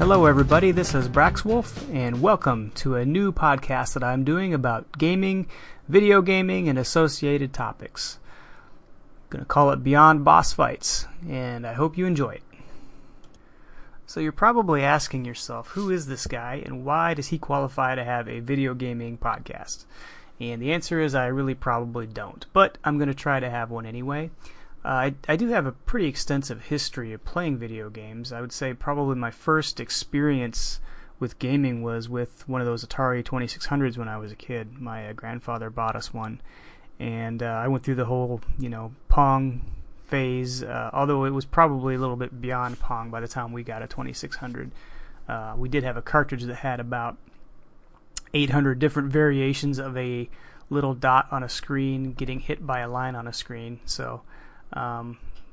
Hello everybody, this is Braxwolf, and welcome to a new podcast that I'm doing about gaming, video gaming, and associated topics. I'm going to call it Beyond Bossfights, and I hope you enjoy it. So you're probably asking yourself, who is this guy, and why does he qualify to have a video gaming podcast? And the answer is I really probably don't, but I'm going to try to have one anyway. I do have a pretty extensive history of playing video games. I would say probably my first experience with gaming was with one of those Atari 2600s when I was a kid. My grandfather bought us one, and I went through the whole, Pong phase, although it was probably a little bit beyond Pong by the time we got a 2600. We did have a cartridge that had about 800 different variations of a little dot on a screen getting hit by a line on a screen, so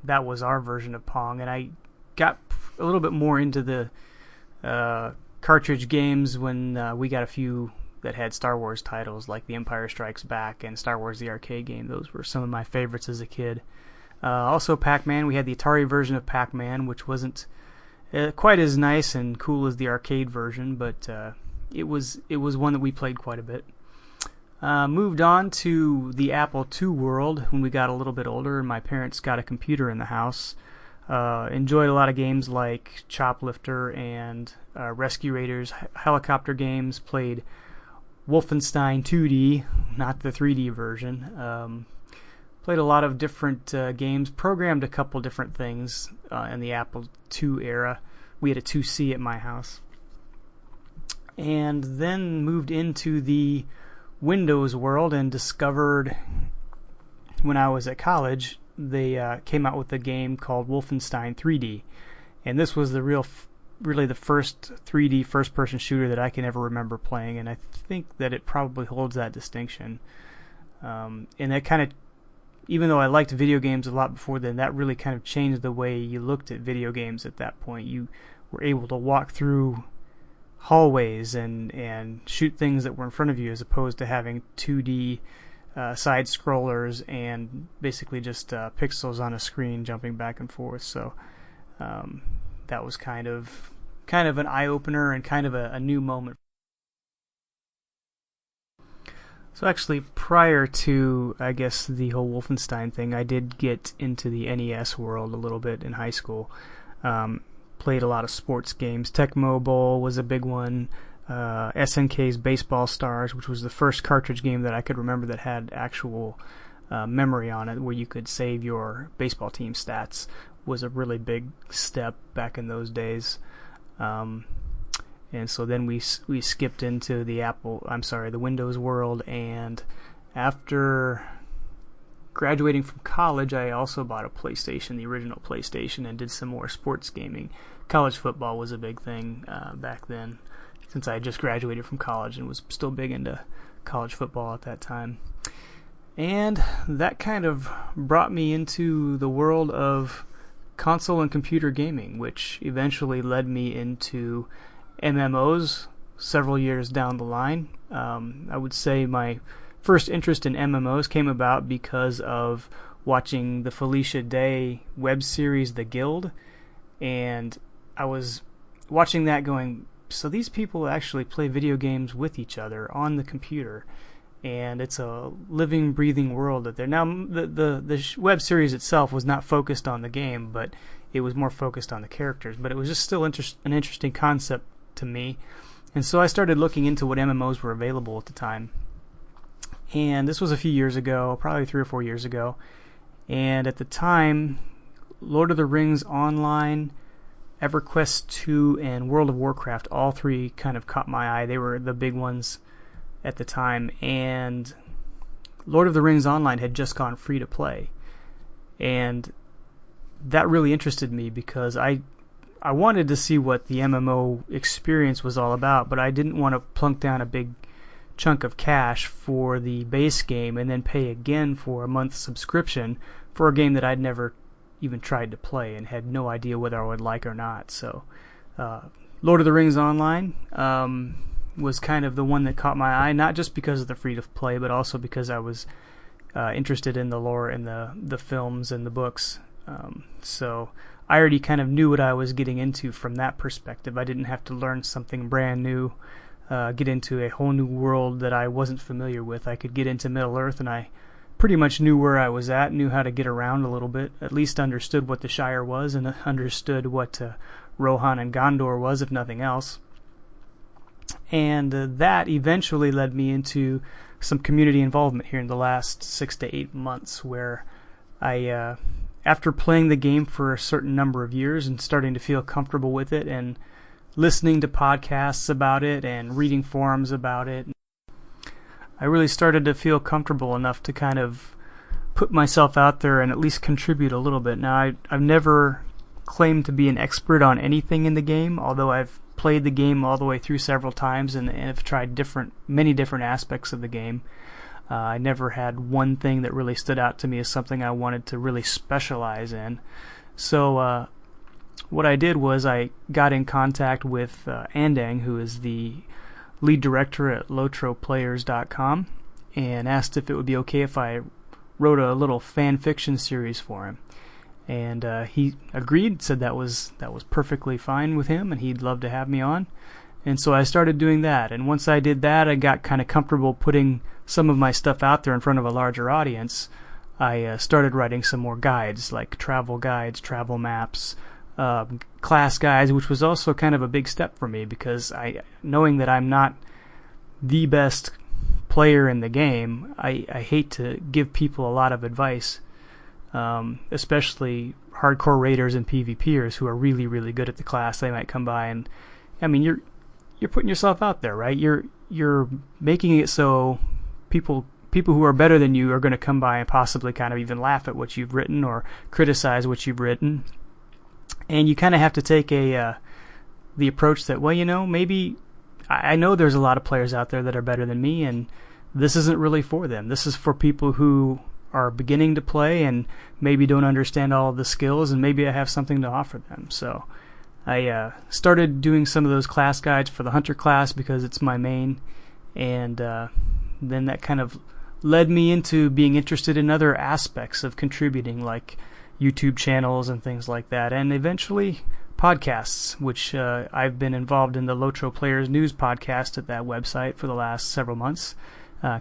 that was our version of Pong, and I got a little bit more into the cartridge games when we got a few that had Star Wars titles like The Empire Strikes Back and Star Wars the Arcade Game. Those were some of my favorites as a kid. Also Pac-Man. We had the Atari version of Pac-Man, which wasn't quite as nice and cool as the arcade version, but it was one that we played quite a bit. Moved on to the Apple II world when we got a little bit older and my parents got a computer in the house. Enjoyed a lot of games like Choplifter and Rescue Raiders, helicopter games, played Wolfenstein 2D, not the 3D version. Played a lot of different games, programmed a couple different things in the Apple II era. We had a 2C at my house. And then moved into the Windows world and discovered when I was at college they came out with a game called Wolfenstein 3D, and this was the really the first 3D first-person shooter that I can ever remember playing, and I think that it probably holds that distinction. And that kind of, even though I liked video games a lot before then, that really kind of changed the way you looked at video games at that point. You were able to walk through hallways and shoot things that were in front of you, as opposed to having 2D side scrollers and basically just pixels on a screen jumping back and forth. So that was kind of an eye-opener and kind of a new moment. So actually, prior to, I guess, the whole Wolfenstein thing, I did get into the NES world a little bit in high school. Played a lot of sports games. Tecmo Bowl was a big one. SNK's Baseball Stars, which was the first cartridge game that I could remember that had actual memory on it, where you could save your baseball team stats, was a really big step back in those days. And so then we skipped into the Windows world, and after graduating from college, I also bought a PlayStation, the original PlayStation, and did some more sports gaming. College football was a big thing back then, since I had just graduated from college and was still big into college football at that time. And that kind of brought me into the world of console and computer gaming, which eventually led me into MMOs several years down the line. I would say my first interest in MMOs came about because of watching the Felicia Day web series The Guild, and I was watching that going, so these people actually play video games with each other on the computer, and it's a living, breathing world that they're now. The web series itself was not focused on the game, but it was more focused on the characters, but it was just still an interesting concept to me, and so I started looking into what MMOs were available at the time. And this was a few years ago, probably 3 or 4 years ago. And at the time, Lord of the Rings Online, EverQuest 2, and World of Warcraft, all three kind of caught my eye. They were the big ones at the time. And Lord of the Rings Online had just gone free to play. And that really interested me because I wanted to see what the MMO experience was all about, but I didn't want to plunk down a big chunk of cash for the base game and then pay again for a month's subscription for a game that I'd never even tried to play and had no idea whether I would like or not. So Lord of the Rings Online was kind of the one that caught my eye, not just because of the free to play, but also because I was interested in the lore and the films and the books. So I already kind of knew what I was getting into from that perspective. I didn't have to learn something brand new, get into a whole new world that I wasn't familiar with. I could get into Middle-earth, and I pretty much knew where I was at, knew how to get around a little bit, at least understood what the Shire was, and understood what Rohan and Gondor was, if nothing else. And that eventually led me into some community involvement here in the last 6 to 8 months, where I, after playing the game for a certain number of years and starting to feel comfortable with it and listening to podcasts about it and reading forums about it, I really started to feel comfortable enough to kind of put myself out there and at least contribute a little bit. Now, I've never claimed to be an expert on anything in the game, although I've played the game all the way through several times and have tried many different aspects of the game. I never had one thing that really stood out to me as something I wanted to really specialize in. So what I did was I got in contact with Andang, who is the lead director at lotroplayers.com, and asked if it would be okay if I wrote a little fan fiction series for him. And he agreed, said that was perfectly fine with him, and he'd love to have me on. And so I started doing that. And once I did that, I got kind of comfortable putting some of my stuff out there in front of a larger audience. I started writing some more guides, like travel guides, travel maps, class guides, which was also kind of a big step for me, because knowing that I'm not the best player in the game, I hate to give people a lot of advice. Especially hardcore raiders and PvPers who are really, really good at the class. They might come by, and I mean, you're putting yourself out there, right? You're making it so people who are better than you are going to come by and possibly kind of even laugh at what you've written or criticize what you've written. And you kind of have to take the approach that, well, maybe I know there's a lot of players out there that are better than me, and this isn't really for them. This is for people who are beginning to play and maybe don't understand all of the skills, and maybe I have something to offer them. So I started doing some of those class guides for the Hunter class because it's my main, and then that kind of led me into being interested in other aspects of contributing, like YouTube channels and things like that, and eventually podcasts, which I've been involved in the Lotro Players News podcast at that website for the last several months.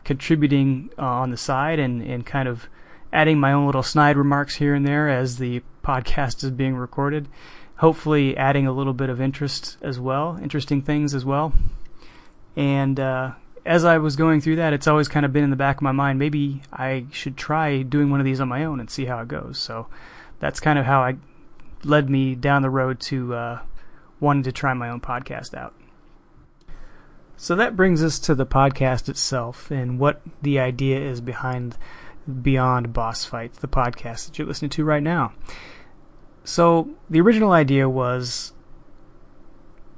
Contributing on the side and kind of adding my own little snide remarks here and there as the podcast is being recorded. Hopefully adding a little bit of interesting things as well. And as I was going through that, it's always kind of been in the back of my mind, maybe I should try doing one of these on my own and see how it goes. So that's kind of how I led me down the road to wanting to try my own podcast out. So that brings us to the podcast itself and what the idea is behind Beyond Bossfights, the podcast that you're listening to right now. So the original idea was,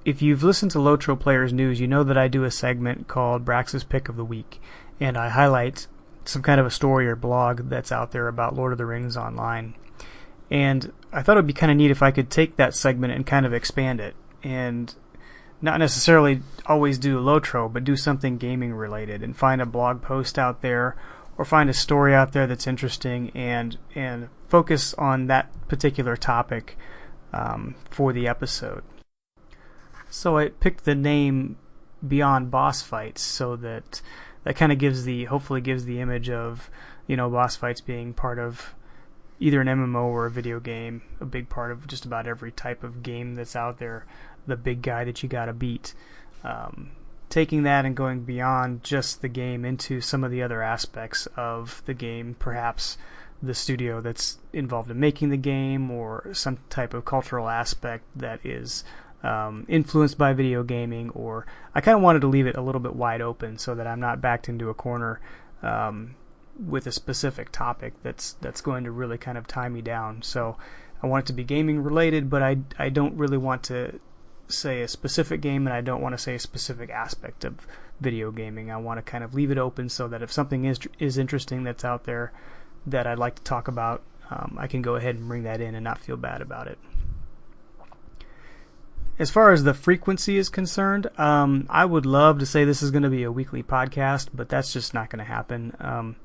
if you've listened to Lotro Players News, you know that I do a segment called Brax's Pick of the Week, and I highlight some kind of a story or blog that's out there about Lord of the Rings online. And I thought it would be kind of neat if I could take that segment and kind of expand it, and not necessarily always do Lotro, but do something gaming related and find a blog post out there or find a story out there that's interesting and focus on that particular topic for the episode. So I picked the name Beyond Bossfights so that kind of hopefully gives the image of, boss fights being part of either an MMO or a video game, a big part of just about every type of game that's out there, the big guy that you gotta beat. Taking that and going beyond just the game into some of the other aspects of the game, perhaps the studio that's involved in making the game or some type of cultural aspect that is influenced by video gaming, or I kind of wanted to leave it a little bit wide open so that I'm not backed into a corner with a specific topic that's going to really kind of tie me down. So I want it to be gaming related, but I don't really want to say a specific game, and I don't want to say a specific aspect of video gaming. I want to kind of leave it open so that if something is interesting that's out there that I'd like to talk about, I can go ahead and bring that in and not feel bad about it. As far as the frequency is concerned, I would love to say this is going to be a weekly podcast, but that's just not going to happen.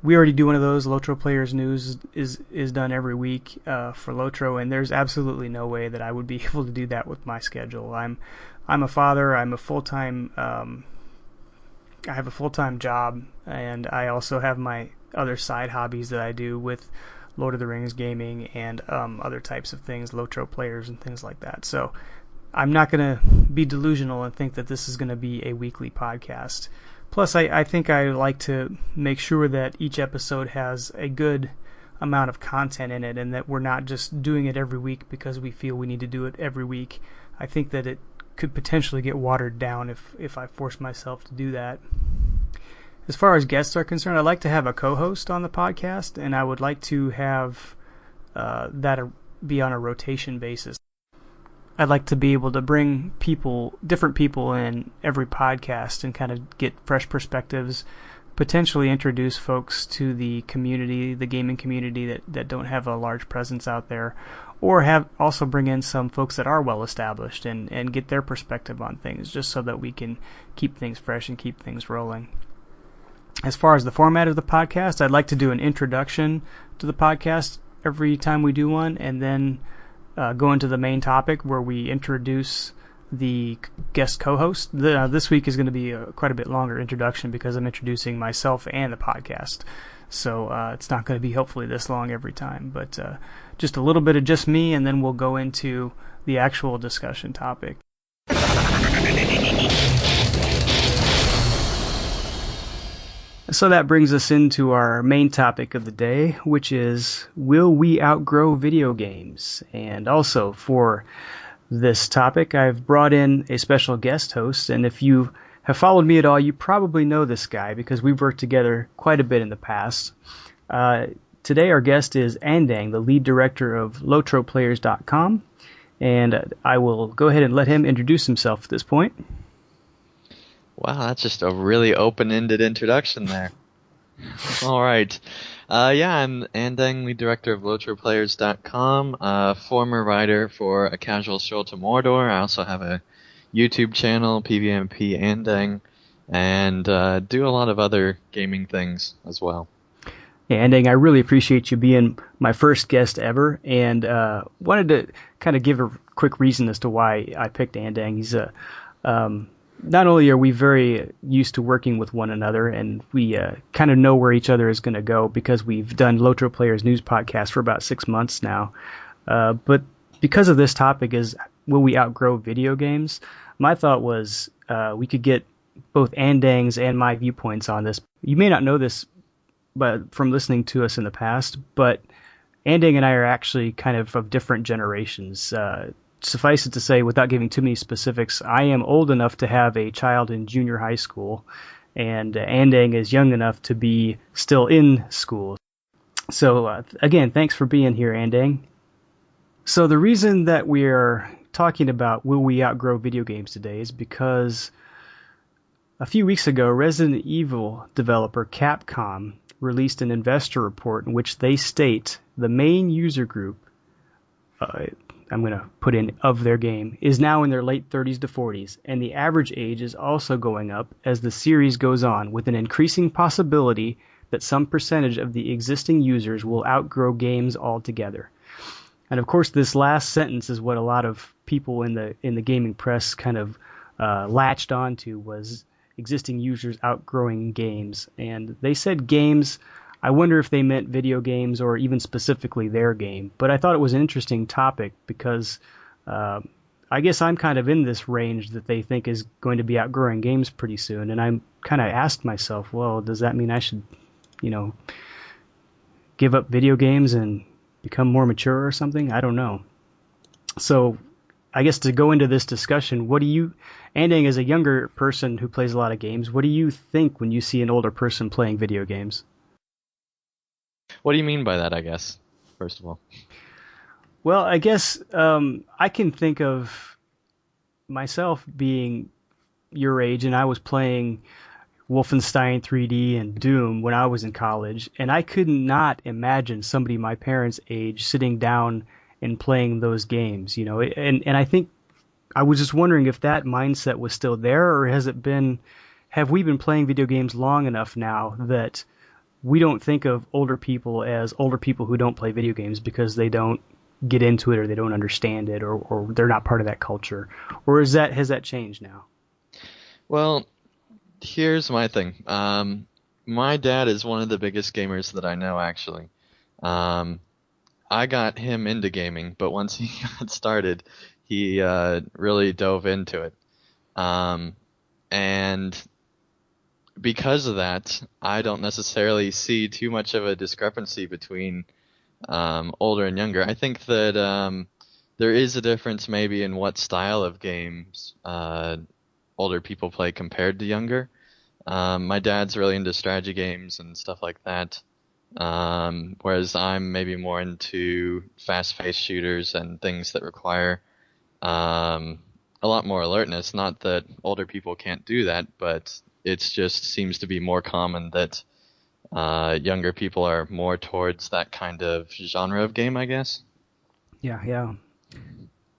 we already do one of those. Lotro Players News is done every week for Lotro, and there's absolutely no way that I would be able to do that with my schedule. I'm a father. I'm a full-time. I have a full-time job, and I also have my other side hobbies that I do with Lord of the Rings gaming and other types of things, Lotro players and things like that. So I'm not going to be delusional and think that this is going to be a weekly podcast. Plus, I think I like to make sure that each episode has a good amount of content in it and that we're not just doing it every week because we feel we need to do it every week. I think that it could potentially get watered down if I force myself to do that. As far as guests are concerned, I'd like to have a co-host on the podcast, and I would like to have that be on a rotation basis. I'd like to be able to bring different people in every podcast and kind of get fresh perspectives, potentially introduce folks to the community, the gaming community that don't have a large presence out there, or have also bring in some folks that are well established and get their perspective on things, just so that we can keep things fresh and keep things rolling. As far as the format of the podcast, I'd like to do an introduction to the podcast every time we do one, and then go into the main topic where we introduce the guest co-host. This week is going to be quite a bit longer introduction because I'm introducing myself and the podcast. So it's not going to be hopefully this long every time, but just a little bit of just me, and then we'll go into the actual discussion topic. So that brings us into our main topic of the day, which is, will we outgrow video games? And also for this topic, I've brought in a special guest host, and if you have followed me at all, you probably know this guy because we've worked together quite a bit in the past. Today our guest is Andang, the lead director of LotroPlayers.com, and I will go ahead and let him introduce himself at this point. Wow, that's just a really open-ended introduction there. All right. I'm Andang, lead director of LotroPlayers.com, a former writer for A Casual Stroll to Mordor. I also have a YouTube channel, PVMP Andang, and do a lot of other gaming things as well. Yeah, Andang, I really appreciate you being my first guest ever, and wanted to kind of give a quick reason as to why I picked Andang. He's not only are we very used to working with one another, and we kind of know where each other is going to go because we've done Lotro Players News podcast for about 6 months now, but because of this topic is, will we outgrow video games? My thought was we could get both Andang's and my viewpoints on this. You may not know this but from listening to us in the past, but Andang and I are actually kind of different generations. Suffice it to say, without giving too many specifics, I am old enough to have a child in junior high school, and Andang is young enough to be still in school. So, again, thanks for being here, Andang. So the reason that we're talking about will we outgrow video games today is because a few weeks ago, Resident Evil developer Capcom released an investor report in which they state the main user group, I'm going to put in of their game, is now in their late 30s to 40s, and the average age is also going up as the series goes on, with an increasing possibility that some percentage of the existing users will outgrow games altogether. And of course, this last sentence is what a lot of people in the gaming press kind of latched onto, was existing users outgrowing games. And they said games. I wonder if they meant video games or even specifically their game. But I thought it was an interesting topic because I guess I'm kind of in this range that they think is going to be outgrowing games pretty soon. And I'm kind of asked myself, well, does that mean I should, give up video games and become more mature or something? I don't know. So I guess to go into this discussion, Andang, as a younger person who plays a lot of games, what do you think when you see an older person playing video games? What do you mean by that, I guess, first of all? Well, I guess I can think of myself being your age, and I was playing Wolfenstein 3D and Doom when I was in college, and I could not imagine somebody my parents' age sitting down and playing those games, and I think I was just wondering if that mindset was still there, or have we been playing video games long enough now that we don't think of older people as older people who don't play video games because they don't get into it or they don't understand it or they're not part of that culture. Or has that changed now? Well, here's my thing. My dad is one of the biggest gamers that I know, actually. Um, I got him into gaming, but once he got started, he really dove into it. Um, and because of that, I don't necessarily see too much of a discrepancy between older and younger. I think that there is a difference maybe in what style of games older people play compared to younger. My dad's really into strategy games and stuff like that, whereas I'm maybe more into fast-paced shooters and things that require a lot more alertness. Not that older people can't do that, but it just seems to be more common that younger people are more towards that kind of genre of game, I guess. Yeah, yeah.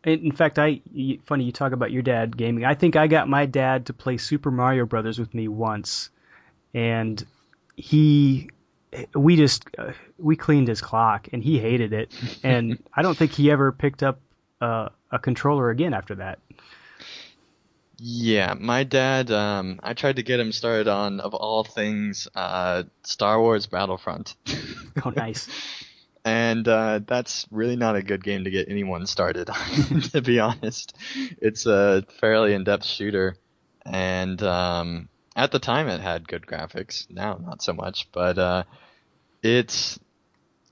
In fact, funny you talk about your dad gaming. I think I got my dad to play Super Mario Brothers with me once, and he we just we cleaned his clock, and he hated it, and I don't think he ever picked up a controller again after that. Yeah, my dad, I tried to get him started on, of all things, Star Wars Battlefront. Oh, nice. And that's really not a good game to get anyone started on, to be honest. It's a fairly in-depth shooter, and at the time it had good graphics. Now not so much, but it's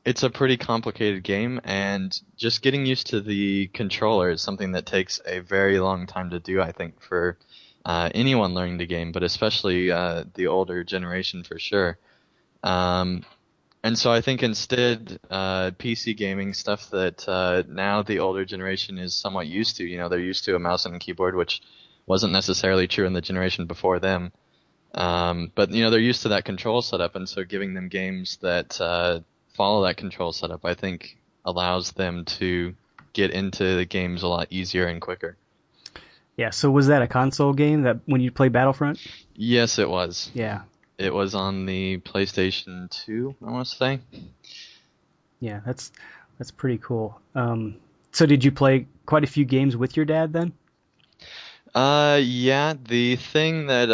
it's a pretty complicated game, and just getting used to the controller is something that takes a very long time to do, I think, for anyone learning the game, but especially the older generation for sure. Um, and so I think instead, PC gaming, stuff that now the older generation is somewhat used to. They're used to a mouse and a keyboard, which wasn't necessarily true in the generation before them. But they're used to that control setup, and so giving them games that follow that control setup, I think, allows them to get into the games a lot easier and quicker. Yeah. So was that a console game that when you play Battlefront? Yes, it was. Yeah. It was on the PlayStation 2, I want to say. Yeah. That's pretty cool. So did you play quite a few games with your dad then? Yeah, the thing that,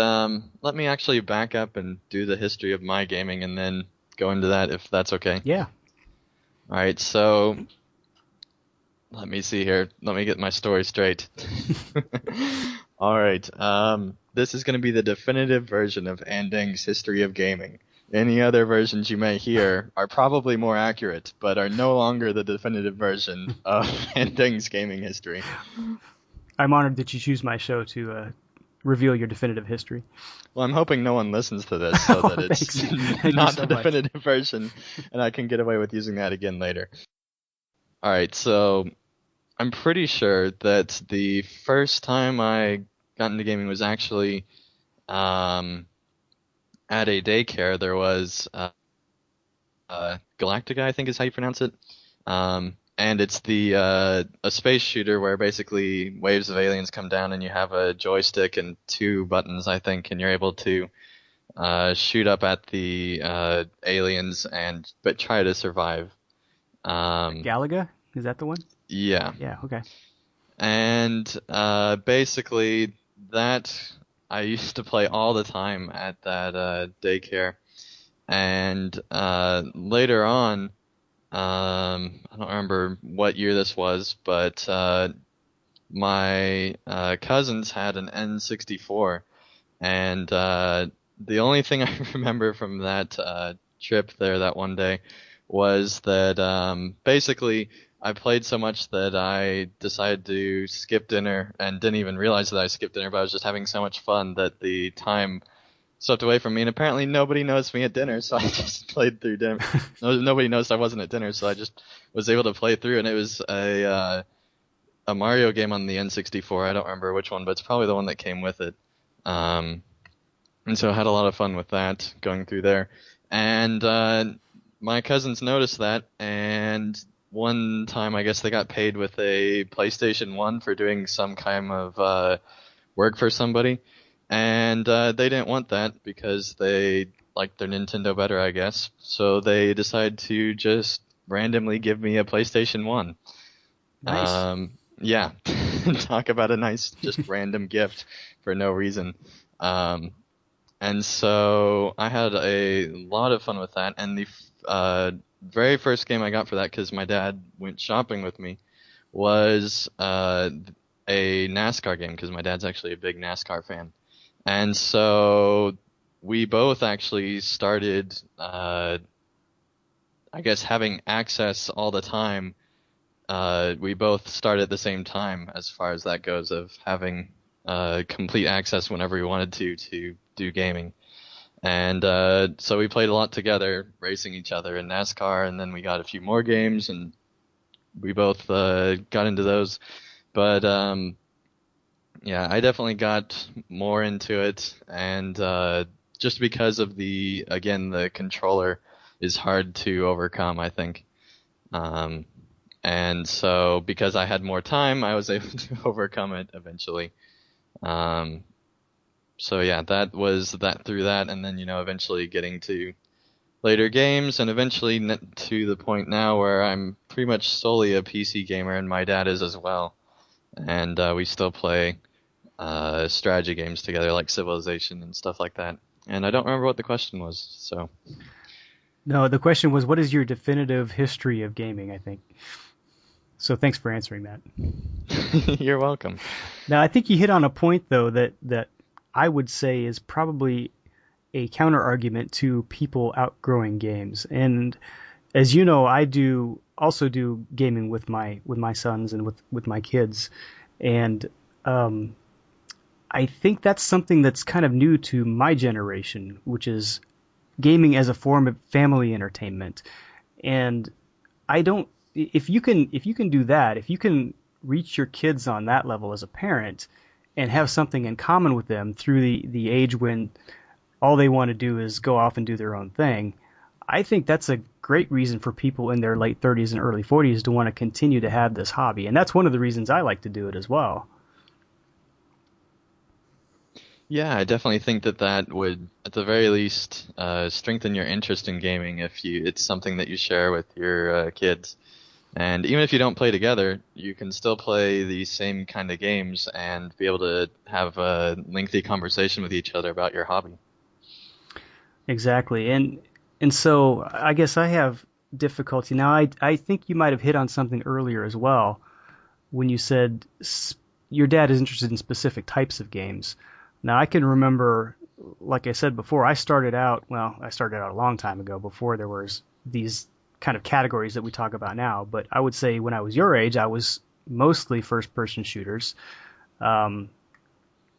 let me actually back up and do the history of my gaming and then go into that if that's okay. Yeah. All right, so let me see here. Let me get my story straight. All right, this is going to be the definitive version of Andeng's history of gaming. Any other versions you may hear are probably more accurate, but are no longer the definitive version of Andeng's gaming history. I'm honored that you choose my show to reveal your definitive history. Well, I'm hoping no one listens to this so that it's Thank not you so the much. definitive version, and I can get away with using that again later. All right, so I'm pretty sure that the first time I got into gaming was actually um, at a daycare. There was Galactica, I think is how you pronounce it. And it's the a space shooter where basically waves of aliens come down and you have a joystick and two buttons, I think, and you're able to shoot up at the aliens but try to survive. Galaga? Is that the one? Yeah, Yeah. Okay. and basically that I used to play all the time at that daycare, and later on. I don't remember what year this was, but my cousins had an N64, and the only thing I remember from that trip there that one day was that basically I played so much that I decided to skip dinner and didn't even realize that I skipped dinner, but I was just having so much fun that the time slipped away from me, and apparently nobody noticed me at dinner, so I just played through dinner. Nobody noticed I wasn't at dinner, so I just was able to play through, and it was a Mario game on the N64. I don't remember which one, but it's probably the one that came with it. Um, and so I had a lot of fun with that, going through there. And my cousins noticed that, and one time I guess they got paid with a PlayStation 1 for doing some kind of work for somebody. And they didn't want that because they like their Nintendo better, I guess. So they decided to just randomly give me a PlayStation 1. Nice. Yeah, talk about a nice, just random gift for no reason. Um, and so I had a lot of fun with that. And the very first game I got for that, because my dad went shopping with me, was a NASCAR game, because my dad's actually a big NASCAR fan. And so we both actually started, I guess, having access all the time. We both started at the same time as far as that goes, of having complete access whenever we wanted to do gaming. And so we played a lot together, racing each other in NASCAR, and then we got a few more games, and we both got into those. But yeah, I definitely got more into it, and just because of the controller is hard to overcome, I think. Um, and so because I had more time, I was able to overcome it eventually. Um, so yeah, that was that through that, and then eventually getting to later games, and eventually to the point now where I'm pretty much solely a PC gamer, and my dad is as well, and we still play strategy games together, like Civilization and stuff like that. And I don't remember what the question was, so. No, the question was, what is your definitive history of gaming, I think. So thanks for answering that. You're welcome. Now, I think you hit on a point, though, that I would say is probably a counter argument to people outgrowing games. And as you know, I also do gaming with my sons and with my kids. And I think that's something that's kind of new to my generation, which is gaming as a form of family entertainment. And I don't if you can do that, if you can reach your kids on that level as a parent and have something in common with them through the age when all they want to do is go off and do their own thing, I think that's a great reason for people in their late 30s and early 40s to want to continue to have this hobby. And that's one of the reasons I like to do it as well. Yeah, I definitely think that would, at the very least, strengthen your interest in gaming if it's something that you share with your kids. And even if you don't play together, you can still play the same kind of games and be able to have a lengthy conversation with each other about your hobby. Exactly. And so I guess I have difficulty. Now I think you might have hit on something earlier as well when you said your dad is interested in specific types of games. Now I can remember, like I said before, I started out a long time ago before there was these kind of categories that we talk about now. But I would say when I was your age, I was mostly first-person shooters. And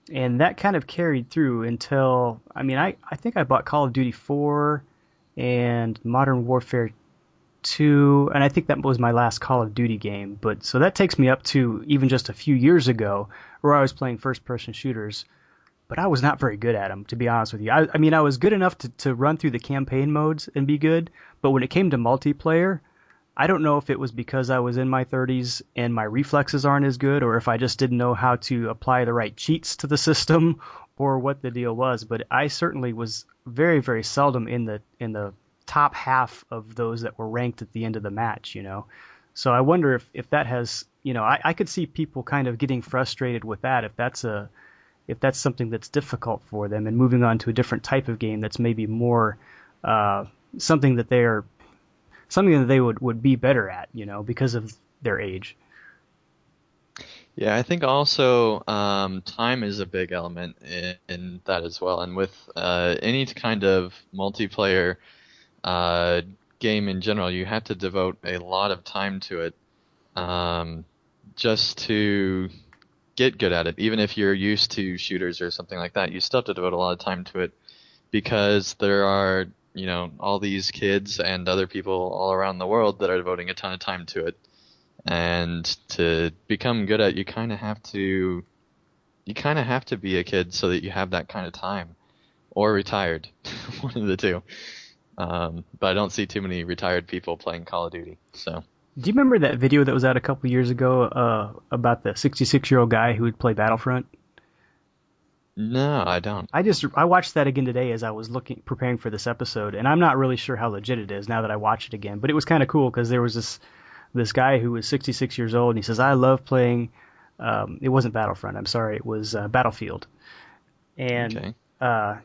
that kind of carried through until, I think I bought Call of Duty 4 and Modern Warfare 2, and I think that was my last Call of Duty game. But so that takes me up to even just a few years ago where I was playing first-person shooters, but I was not very good at them, to be honest with you. I was good enough to run through the campaign modes and be good, but when it came to multiplayer, I don't know if it was because I was in my 30s and my reflexes aren't as good, or if I just didn't know how to apply the right cheats to the system, or what the deal was. But I certainly was very, very seldom in the top half of those that were ranked at the end of the match. So I wonder if that has, I could see people kind of getting frustrated with that if that's something that's difficult for them, and moving on to a different type of game that's maybe more something that they would be better at, because of their age. Yeah, I think also time is a big element in that as well. And with any kind of multiplayer game in general, you have to devote a lot of time to it just to get good at it. Even if you're used to shooters or something like that, you still have to devote a lot of time to it because there are, all these kids and other people all around the world that are devoting a ton of time to it. And to become good at it, you kind of have to be a kid so that you have that kind of time, or retired, one of the two. But I don't see too many retired people playing Call of Duty. So. Do you remember that video that was out a couple years ago about the 66-year-old guy who would play Battlefront? No, I don't. I watched that again today as I was preparing for this episode, and I'm not really sure how legit it is now that I watch it again. But it was kind of cool because there was this guy who was 66 years old, and he says, "I love playing." It wasn't Battlefront. I'm sorry, it was Battlefield, and Okay. uh,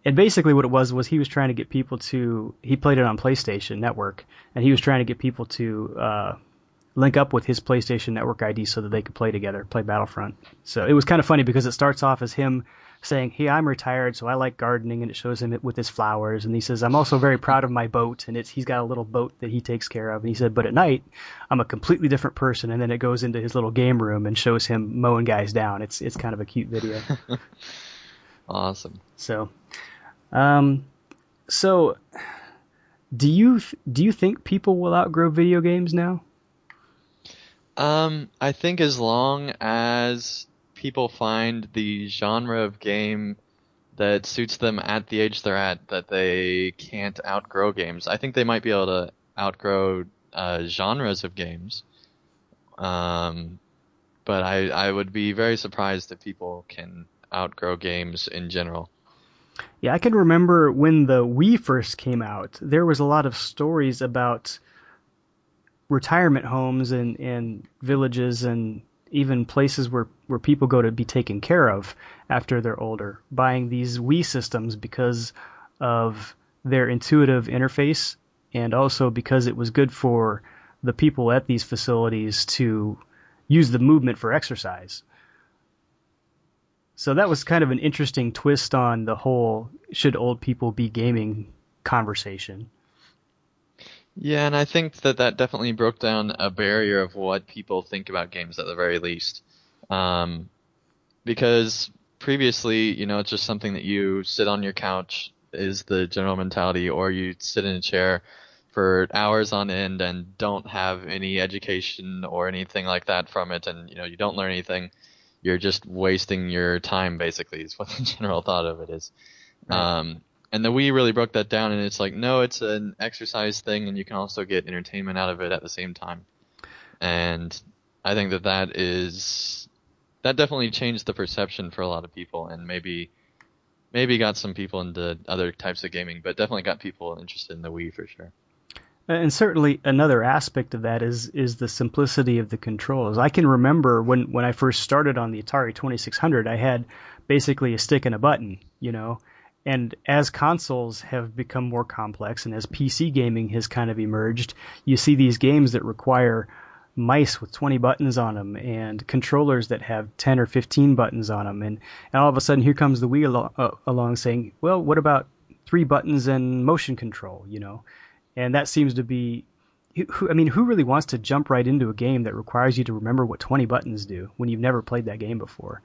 and basically what it was he was trying to get people to. He played it on PlayStation Network, and he was trying to get people to link up with his PlayStation Network ID so that they could play together, play Battlefront. So it was kind of funny because it starts off as him saying, "Hey, I'm retired, so I like gardening," and it shows him with his flowers. And he says, "I'm also very proud of my boat," and he's got a little boat that he takes care of. And he said, "But at night, I'm a completely different person." And then it goes into his little game room and shows him mowing guys down. It's kind of a cute video. Awesome. So, um, so do you think people will outgrow video games now? I think as long as people find the genre of game that suits them at the age they're at, that they can't outgrow games. I think they might be able to outgrow genres of games. Um, but I would be very surprised if people can outgrow games in general. Yeah, I can remember when the Wii first came out, there was a lot of stories about retirement homes and villages and even places where people go to be taken care of after they're older, buying these Wii systems because of their intuitive interface and also because it was good for the people at these facilities to use the movement for exercise. So that was kind of an interesting twist on the whole should old people be gaming conversation. Yeah, and I think that that definitely broke down a barrier of what people think about games at the very least. Um, because previously, it's just something that you sit on your couch is the general mentality, or you sit in a chair for hours on end and don't have any education or anything like that from it, and you don't learn anything. You're just wasting your time, basically, is what the general thought of it is. Right. And the Wii really broke that down, and it's like, no, it's an exercise thing, and you can also get entertainment out of it at the same time. And I think that that definitely changed the perception for a lot of people, and maybe got some people into other types of gaming, but definitely got people interested in the Wii for sure. And certainly another aspect of that is the simplicity of the controls. I can remember when I first started on the Atari 2600, I had basically a stick and a button, And as consoles have become more complex and as PC gaming has kind of emerged, you see these games that require mice with 20 buttons on them and controllers that have 10 or 15 buttons on them. And all of a sudden, here comes the Wii along saying, well, what about 3 buttons and motion control? And that seems to be, who really wants to jump right into a game that requires you to remember what 20 buttons do when you've never played that game before?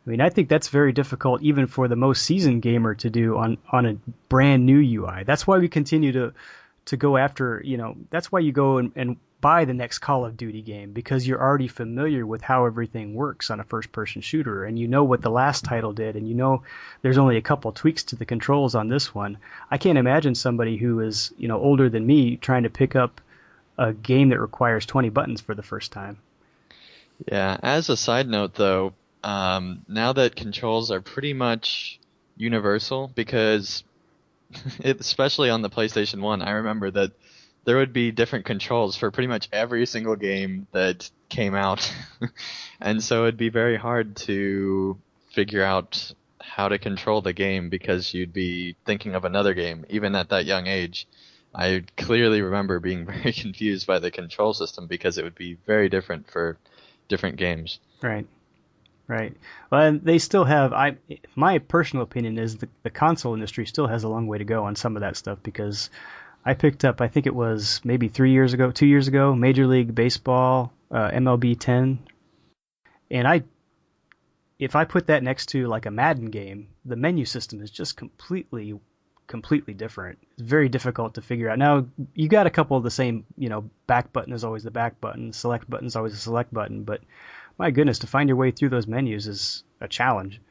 I think that's very difficult even for the most seasoned gamer to do on a brand new UI. That's why we continue to go after, that's why you go and buy the next Call of Duty game, because you're already familiar with how everything works on a first-person shooter, and you know what the last title did, and there's only a couple tweaks to the controls on this one. I can't imagine somebody who is, older than me trying to pick up a game that requires 20 buttons for the first time. Yeah, as a side note though, now that controls are pretty much universal, because especially on the PlayStation 1, I remember that there would be different controls for pretty much every single game that came out. And so it'd be very hard to figure out how to control the game because you'd be thinking of another game, even at that young age. I clearly remember being very confused by the control system because it would be very different for different games. Right. Right. Well, and they still have. My personal opinion is the console industry still has a long way to go on some of that stuff, because I picked up, I think it was maybe 2 years ago, Major League Baseball, MLB 10, and if I put that next to like a Madden game, the menu system is just completely different. It's very difficult to figure out. Now, you got a couple of the same, back button is always the back button, select button is always the select button, but my goodness, to find your way through those menus is a challenge.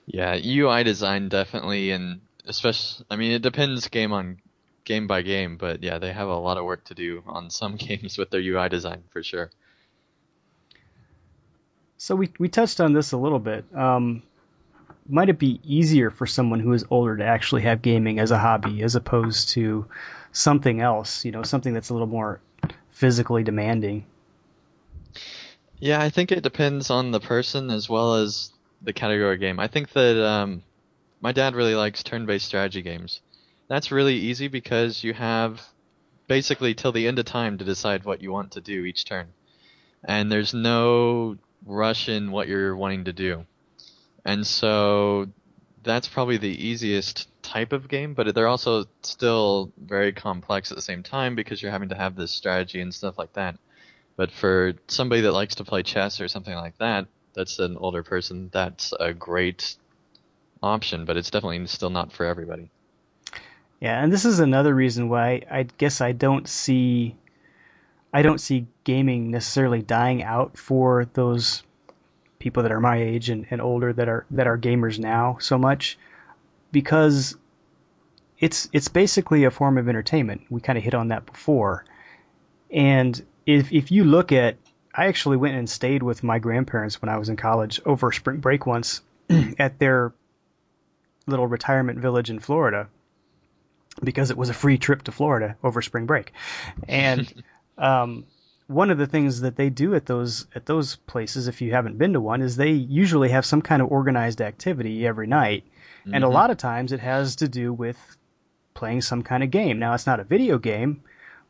Yeah, UI design definitely, and especially, I mean, it depends game by game, but yeah, they have a lot of work to do on some games with their UI design for sure. So we touched on this a little bit. Might it be easier for someone who is older to actually have gaming as a hobby as opposed to something else, something that's a little more physically demanding? Yeah, I think it depends on the person as well as the category of game. I think that my dad really likes turn-based strategy games. That's really easy because you have basically till the end of time to decide what you want to do each turn. And there's no rush in what you're wanting to do. And so that's probably the easiest type of game, but they're also still very complex at the same time because you're having to have this strategy and stuff like that. But for somebody that likes to play chess or something like that, that's an older person, that's a great option, but it's definitely still not for everybody. Yeah, and this is another reason why I guess I don't see gaming necessarily dying out for those people that are my age and older that are gamers now so much because it's basically a form of entertainment. We kind of hit on that before. And if you look at, I actually went and stayed with my grandparents when I was in college over spring break once at their little retirement village in Florida because it was a free trip to Florida over spring break. And um, one of the things that they do at those places, if you haven't been to one, is they usually have some kind of organized activity every night, and a Hmm. lot of times it has to do with playing some kind of game. Now, it's not a video game,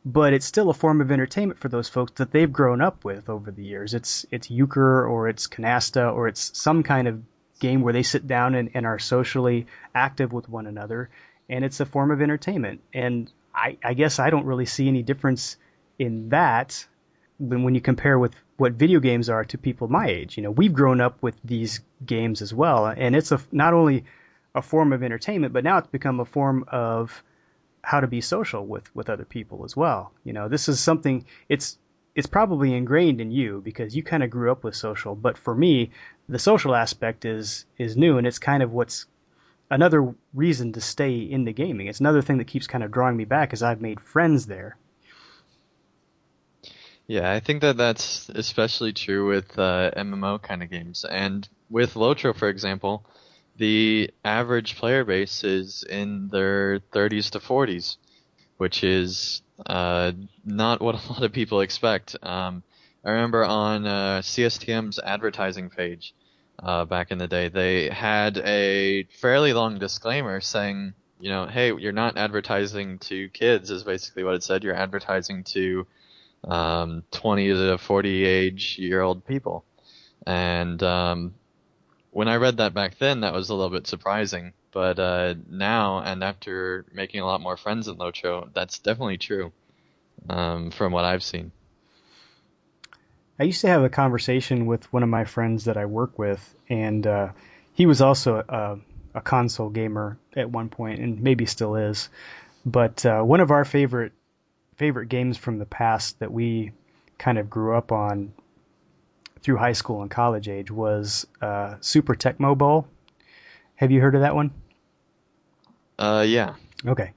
but it's still a form of entertainment for those folks that they've grown up with over the years. It's euchre or it's canasta or it's some kind of game where they sit down and are socially active with one another, and it's a form of entertainment. And I guess I don't really see any difference in that when you compare with what video games are to people my age. We've grown up with these games as well, and it's not only a form of entertainment, but now it's become a form of how to be social with other people as well. This is something it's probably ingrained in you because you kind of grew up with social, but for me, the social aspect is new, and it's kind of what's another reason to stay in the gaming. It's another thing that keeps kind of drawing me back as I've made friends there. Yeah, I think that that's especially true with MMO kind of games. And with Lotro, for example, the average player base is in their 30s to 40s, which is not what a lot of people expect. I remember on CSTM's advertising page back in the day, they had a fairly long disclaimer saying, hey, you're not advertising to kids, is basically what it said. You're advertising to 20 to 40 year old people. And when I read that back then, that was a little bit surprising. But now, and after making a lot more friends in Locho, that's definitely true from what I've seen. I used to have a conversation with one of my friends that I work with, and he was also a console gamer at one point, and maybe still is. But one of our favorite games from the past that we kind of grew up on through high school and college age was Super Tecmo Bowl. Have you heard of that one? Yeah. Okay.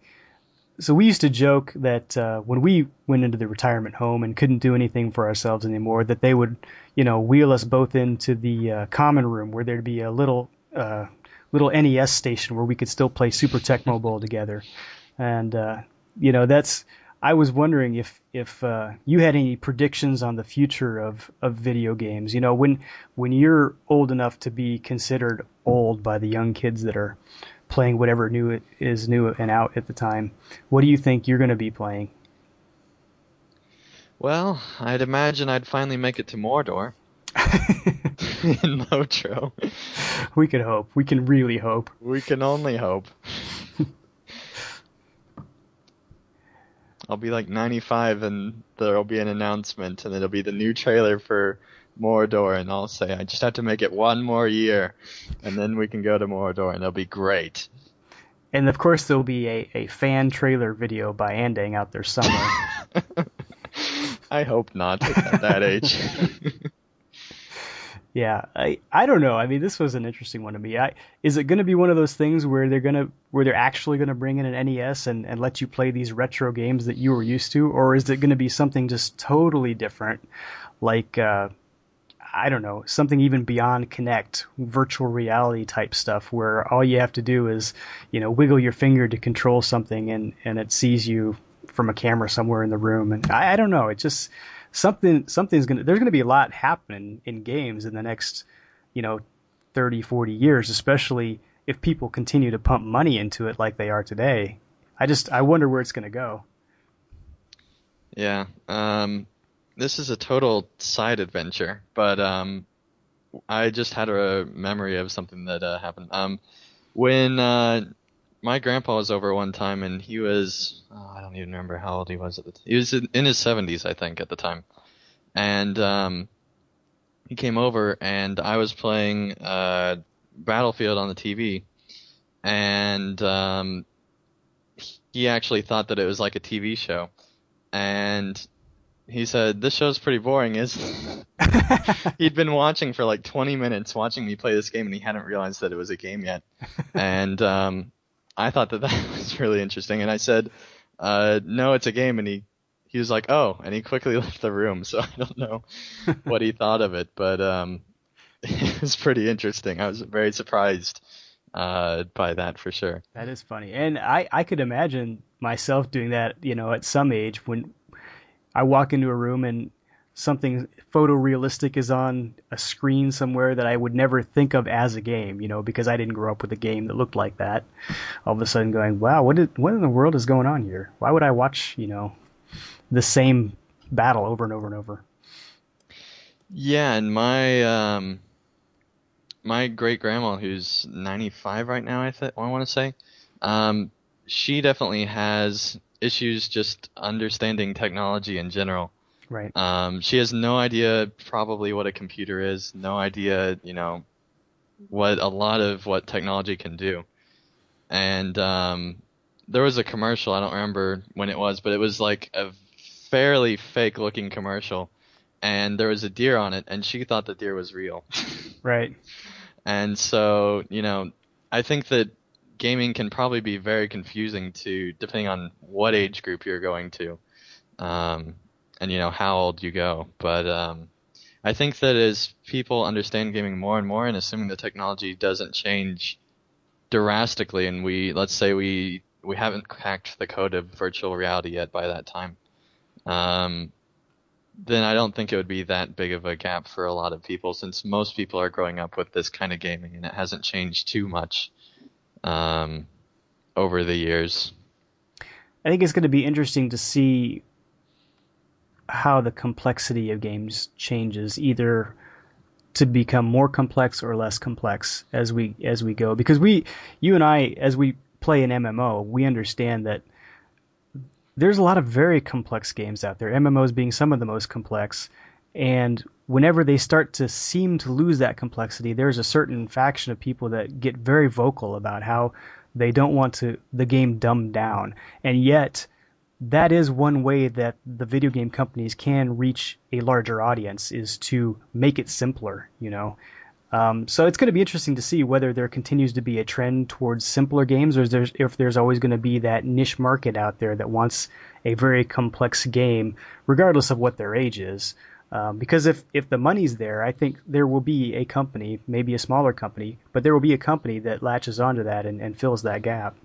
So we used to joke that when we went into the retirement home and couldn't do anything for ourselves anymore, that they would, wheel us both into the common room where there'd be a little NES station where we could still play Super Tecmo Bowl together. And that's. I was wondering if you had any predictions on the future of video games. When you're old enough to be considered old by the young kids that are playing whatever new and out at the time. What do you think you're going to be playing? Well, I'd imagine I'd finally make it to Mordor in Lotro. We can hope. We can really hope. We can only hope. I'll be like 95 and there'll be an announcement and it'll be the new trailer for Mordor and I'll say I just have to make it one more year and then we can go to Mordor and it'll be great. And of course, there'll be a fan trailer video by Andang out there somewhere. I hope not at that age. Yeah, I don't know. I mean, this was an interesting one to me. Is it going to be one of those things where they're actually going to bring in an NES and let you play these retro games that you were used to, or is it going to be something just totally different? Like I don't know, something even beyond Kinect, virtual reality type stuff where all you have to do is, wiggle your finger to control something and it sees you from a camera somewhere in the room. And I don't know, it's just there's gonna be a lot happening in games in the next, you know, 30, 40 years, especially if people continue to pump money into it like they are today. I wonder where it's gonna go. Yeah. This is a total side adventure, but I just had a memory of something that happened. When my grandpa was over one time, and he was, I don't even remember how old he was at the time. He was in his 70s, I think, at the time. And he came over, and I was playing Battlefield on the TV, and he actually thought that it was like a TV show. And he said, "This show's pretty boring, isn't it?" He'd been watching for like 20 minutes, watching me play this game, and he hadn't realized that it was a game yet. And I thought that that was really interesting. And I said, "No, it's a game." And he was like, "Oh," and he quickly left the room. So I don't know what he thought of it, but it was pretty interesting. I was very surprised by that for sure. That is funny. And I could imagine myself doing that, at some age when I walk into a room and something photorealistic is on a screen somewhere that I would never think of as a game, because I didn't grow up with a game that looked like that. All of a sudden going, wow, what in the world is going on here? Why would I watch, the same battle over and over and over? Yeah, and my great grandma, who's 95 right now, I want to say, she definitely has issues just understanding technology in general. Right. She has no idea probably what a computer is, no idea, what a lot of what technology can do. And there was a commercial, I don't remember when it was, but it was like a fairly fake looking commercial, and there was a deer on it, and she thought the deer was real. Right. And so, I think that gaming can probably be very confusing depending on what age group you're going to, and how old you go. But I think that as people understand gaming more and more, and assuming the technology doesn't change drastically, and let's say we haven't cracked the code of virtual reality yet by that time, then I don't think it would be that big of a gap for a lot of people, since most people are growing up with this kind of gaming, and it hasn't changed too much over the years. I think it's going to be interesting to see how the complexity of games changes, either to become more complex or less complex as we go. Because you and I, as we play an MMO, we understand that there's a lot of very complex games out there, MMOs being some of the most complex. And whenever they start to seem to lose that complexity, there's a certain faction of people that get very vocal about how they don't want the game dumbed down. And yet, that is one way that the video game companies can reach a larger audience, is to make it simpler, So it's going to be interesting to see whether there continues to be a trend towards simpler games, or if there's always going to be that niche market out there that wants a very complex game, regardless of what their age is. Because if the money's there, I think there will be a company, maybe a smaller company, but there will be a company that latches onto that and fills that gap.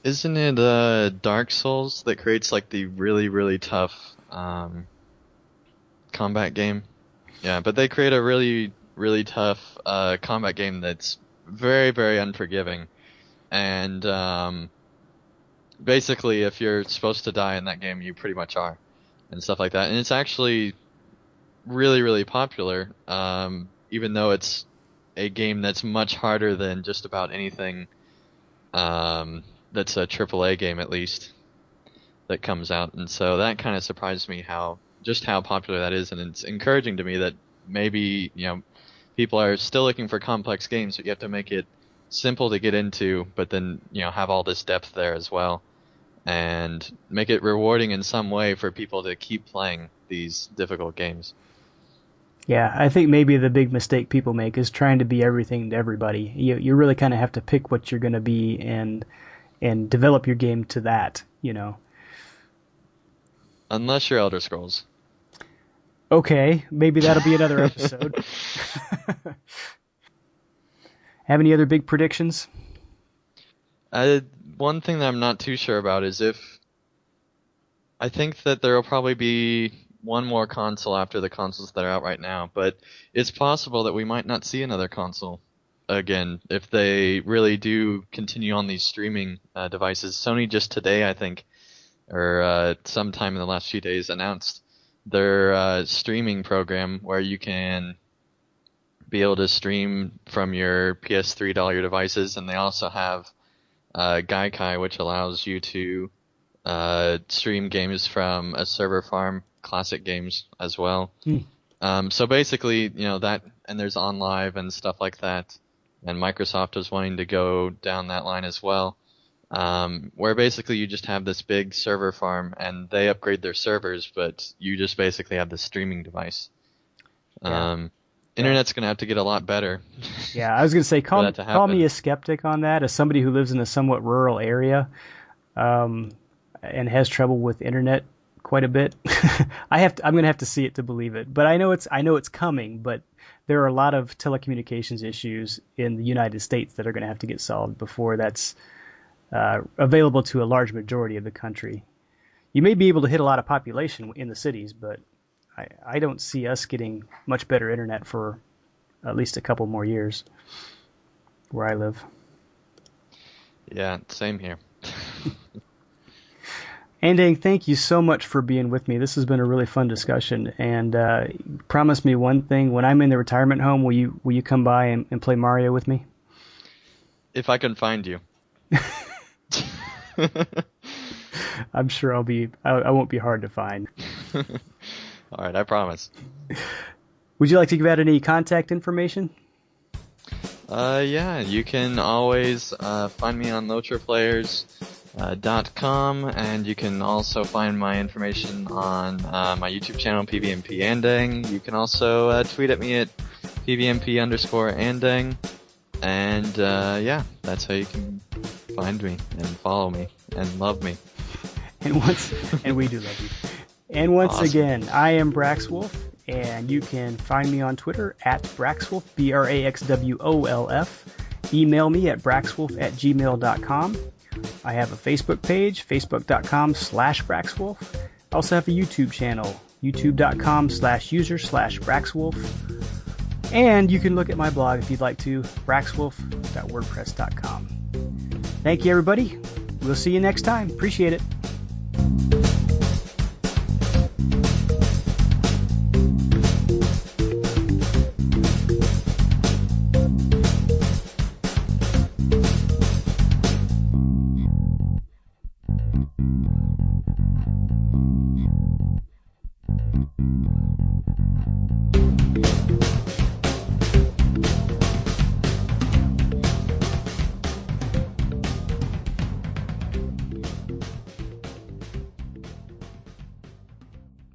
Isn't it Dark Souls that creates like the really, really tough combat game? Yeah, but they create a really, really tough combat game that's very, very unforgiving. And basically, if you're supposed to die in that game, you pretty much are, and stuff like that. And it's actually really, really popular, even though it's a game that's much harder than just about anything that's a AAA game, at least, that comes out. And so that kind of surprised me how popular that is, and it's encouraging to me that maybe people are still looking for complex games, but you have to make it simple to get into, but then have all this depth there as well, and make it rewarding in some way for people to keep playing these difficult games. Yeah, I think maybe the big mistake people make is trying to be everything to everybody. You really kind of have to pick what you're going to be and develop your game to that. Unless you're Elder Scrolls. Okay, maybe that'll be another episode. Have any other big predictions? One thing that I'm not too sure about is if I think that there will probably be one more console after the consoles that are out right now, but it's possible that we might not see another console again if they really do continue on these streaming devices. Sony just today, I think, or sometime in the last few days, announced their streaming program where you can be able to stream from your PS3 to all your devices, and they also have Gaikai, which allows you to stream games from a server farm, classic games as well. So basically, that, and there's OnLive and stuff like that, and Microsoft is wanting to go down that line as well, where basically you just have this big server farm, and they upgrade their servers, but you just basically have the streaming device. Internet's going to have to get a lot better. Yeah, I was going to say, call me a skeptic on that, as somebody who lives in a somewhat rural area and has trouble with internet quite a bit. I'm going to have to see it to believe it. But I know it's coming, but there are a lot of telecommunications issues in the United States that are going to have to get solved before that's available to a large majority of the country. You may be able to hit a lot of population in the cities, but I don't see us getting much better internet for at least a couple more years where I live. Yeah, same here. Andang, thank you so much for being with me. This has been a really fun discussion, and promise me one thing: when I'm in the retirement home, will you come by and play Mario with me? If I can find you. I'm sure I won't be hard to find. All right, I promise. Would you like to give out any contact information? Yeah, you can always find me on LotraPlayers.com, and you can also find my information on my YouTube channel, PVMP Andang. You can also tweet at me at PVMP_Andang. And yeah, that's how you can find me and follow me and love me. And we do love you. And once Awesome. again, I am Braxwolf, and you can find me on Twitter at Braxwolf, BRAXWOLF. Email me at braxwolf@gmail.com. I have a Facebook page, facebook.com/Braxwolf. I also have a YouTube channel, youtube.com/user/Braxwolf. And you can look at my blog if you'd like to, braxwolf.wordpress.com. Thank you, everybody. We'll see you next time. Appreciate it.